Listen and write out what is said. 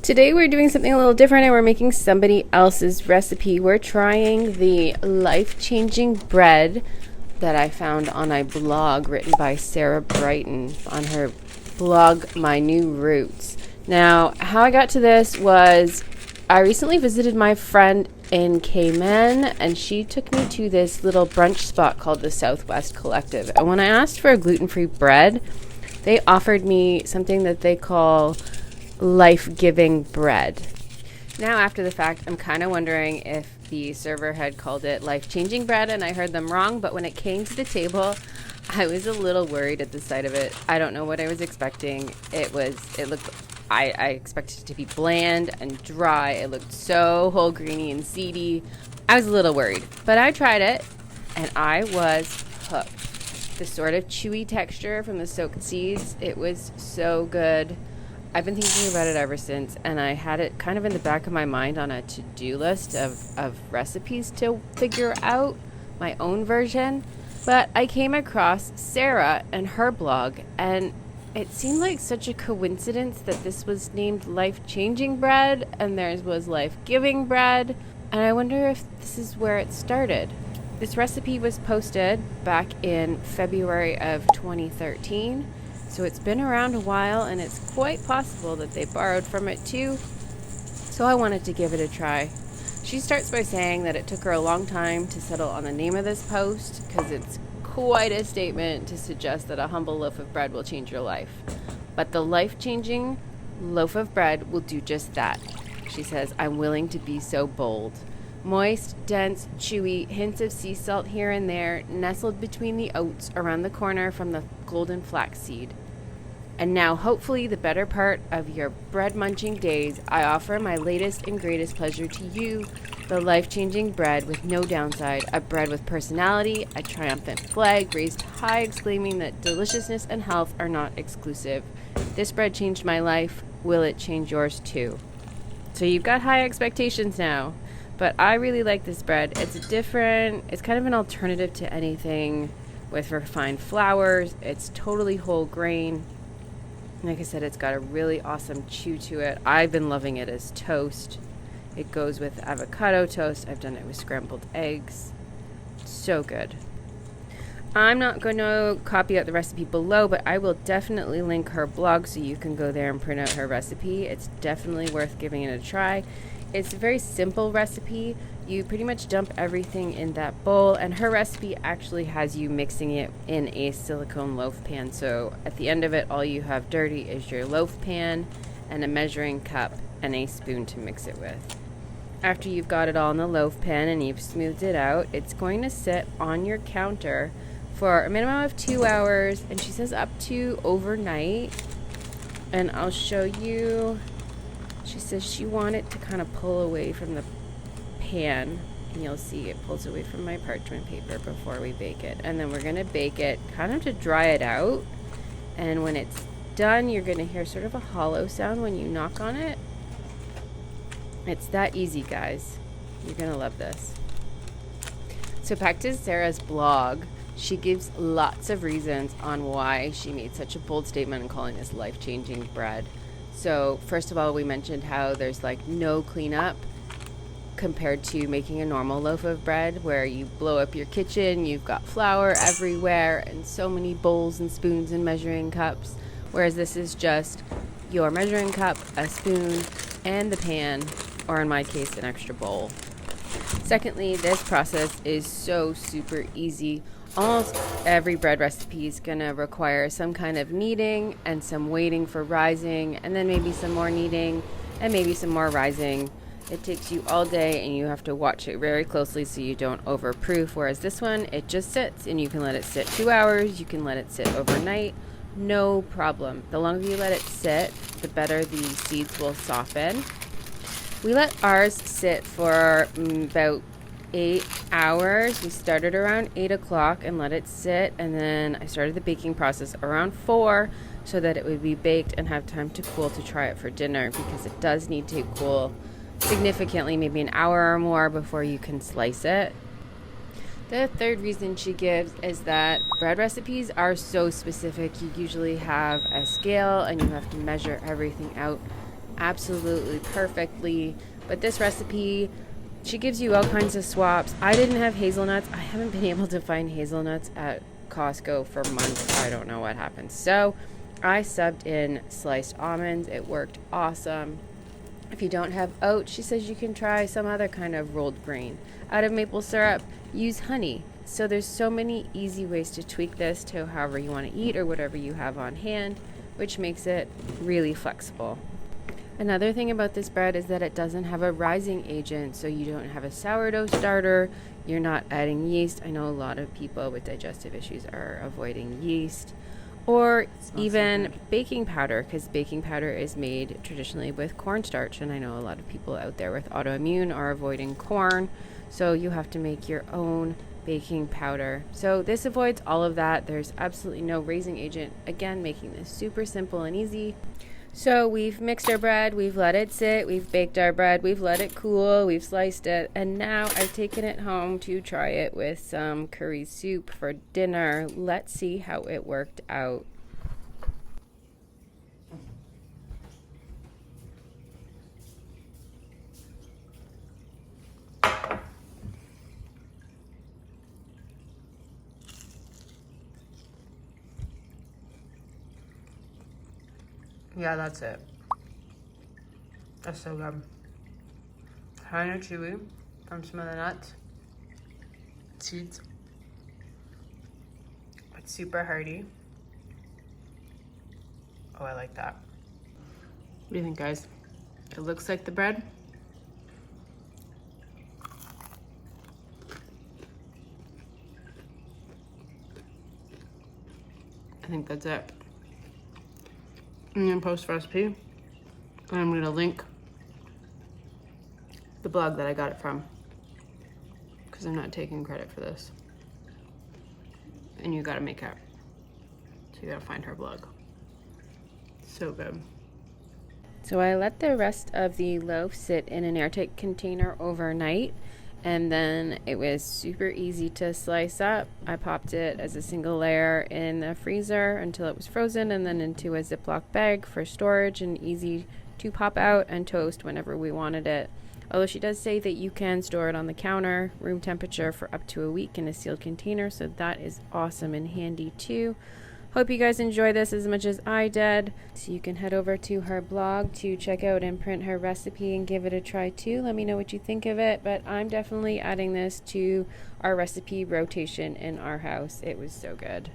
Today we're doing something a little different and we're making somebody else's recipe. We're trying the life-changing bread that I found on a blog written by Sarah Britton on her blog, My New Roots. Now, how I got to this was I recently visited my friend in Cayman and she took me to this little brunch spot called the Southwest Collective. And when I asked for a gluten-free bread, they offered me something that they call life-giving bread. Now, after the fact, I'm kind of wondering if the server had called it life-changing bread and I heard them wrong, but when it came to the table, I was a little worried at the sight of it. I don't know what I was expecting. I expected it to be bland and dry. It looked so whole-grainy and seedy. I was a little worried, but I tried it and I was hooked. The sort of chewy texture from the soaked seeds, it was so good. I've been thinking about it ever since, and I had it kind of in the back of my mind on a to-do list of recipes to figure out, my own version. But I came across Sarah and her blog, and it seemed like such a coincidence that this was named life-changing bread, and theirs was life-giving bread, and I wonder if this is where it started. This recipe was posted back in February of 2013. So it's been around a while, and it's quite possible that they borrowed from it too. So I wanted to give it a try. She starts by saying that it took her a long time to settle on the name of this post because it's quite a statement to suggest that a humble loaf of bread will change your life. But the life-changing loaf of bread will do just that. She says, I'm willing to be so bold. Moist, dense, chewy, hints of sea salt here and there, nestled between the oats around the corner from the golden flaxseed. And now, hopefully, the better part of your bread-munching days, I offer my latest and greatest pleasure to you, the life-changing bread with no downside, a bread with personality, a triumphant flag raised high exclaiming that deliciousness and health are not exclusive. This bread changed my life. Will it change yours too? So you've got high expectations now. But I really like this bread. It's kind of an alternative to anything with refined flours. It's totally whole grain. Like I said, it's got a really awesome chew to it. I've been loving it as toast. It goes with avocado toast. I've done it with scrambled eggs. So good. I'm not going to copy out the recipe below, but I will definitely link her blog so you can go there and print out her recipe. It's definitely worth giving it a try. It's a very simple recipe. You pretty much dump everything in that bowl, and her recipe actually has you mixing it in a silicone loaf pan. So at the end of it, all you have dirty is your loaf pan and a measuring cup and a spoon to mix it with. After you've got it all in the loaf pan and you've smoothed it out, it's going to sit on your counter for a minimum of 2 hours, and she says up to overnight. And I'll show you. She says she wanted it to kind of pull away from the pan, and you'll see it pulls away from my parchment paper before we bake it. And then we're going to bake it kind of to dry it out, and when it's done, you're going to hear sort of a hollow sound when you knock on it. It's that easy, guys. You're going to love this. So back to Sarah's blog. She gives lots of reasons on why she made such a bold statement in calling this life-changing bread. So first of all, we mentioned how there's like no cleanup compared to making a normal loaf of bread where you blow up your kitchen, you've got flour everywhere and so many bowls and spoons and measuring cups, whereas this is just your measuring cup, a spoon, and the pan, or in my case, an extra bowl. Secondly, this process is so super easy. Almost every bread recipe is going to require some kind of kneading and some waiting for rising, and then maybe some more kneading and maybe some more rising. It takes you all day and you have to watch it very closely so you don't overproof, whereas this one, it just sits and you can let it sit 2 hours, you can let it sit overnight, no problem. The longer you let it sit, the better the seeds will soften. We let ours sit for about 8 hours. We started around 8 o'clock and let it sit, and then I started the baking process around 4 so that it would be baked and have time to cool to try it for dinner, because it does need to cool significantly, maybe an hour or more before you can slice it. The third reason she gives is that bread recipes are so specific. You usually have a scale and you have to measure everything out absolutely perfectly. But this recipe, she gives you all kinds of swaps. I didn't have hazelnuts. I haven't been able to find hazelnuts at Costco for months. I don't know what happened. So I subbed in sliced almonds. It worked awesome. If you don't have oats, she says you can try some other kind of rolled grain. Out of maple syrup, use honey. So there's so many easy ways to tweak this to however you want to eat or whatever you have on hand, which makes it really flexible. Another thing about this bread is that it doesn't have a rising agent, so you don't have a sourdough starter. You're not adding yeast. I know a lot of people with digestive issues are avoiding yeast. Or even baking powder, because baking powder is made traditionally with cornstarch, and I know a lot of people out there with autoimmune are avoiding corn, so you have to make your own baking powder. So this avoids all of that. There's absolutely no raising agent, again making this super simple and easy. So we've mixed our bread, we've let it sit, we've baked our bread, we've let it cool, we've sliced it, and now I've taken it home to try it with some curry soup for dinner. Let's see how it worked out. Yeah, that's it. That's so good. Kind of chewy from some of the nuts, seeds, but super hearty. Oh, I like that. What do you think, guys? It looks like the bread. I think that's it. I'm gonna post a recipe, and I'm gonna link the blog that I got it from, because I'm not taking credit for this. And you gotta make it. So you gotta find her blog. So good. So I let the rest of the loaf sit in an airtight container overnight, and then it was super easy to slice up. I popped it as a single layer in the freezer until it was frozen, and then into a Ziploc bag for storage and easy to pop out and toast whenever we wanted it. Although she does say that you can store it on the counter, room temperature, for up to a week in a sealed container, so that is awesome and handy too. Hope you guys enjoy this as much as I did. So you can head over to her blog to check out and print her recipe and give it a try too. Let me know what you think of it, but I'm definitely adding this to our recipe rotation in our house. It was so good.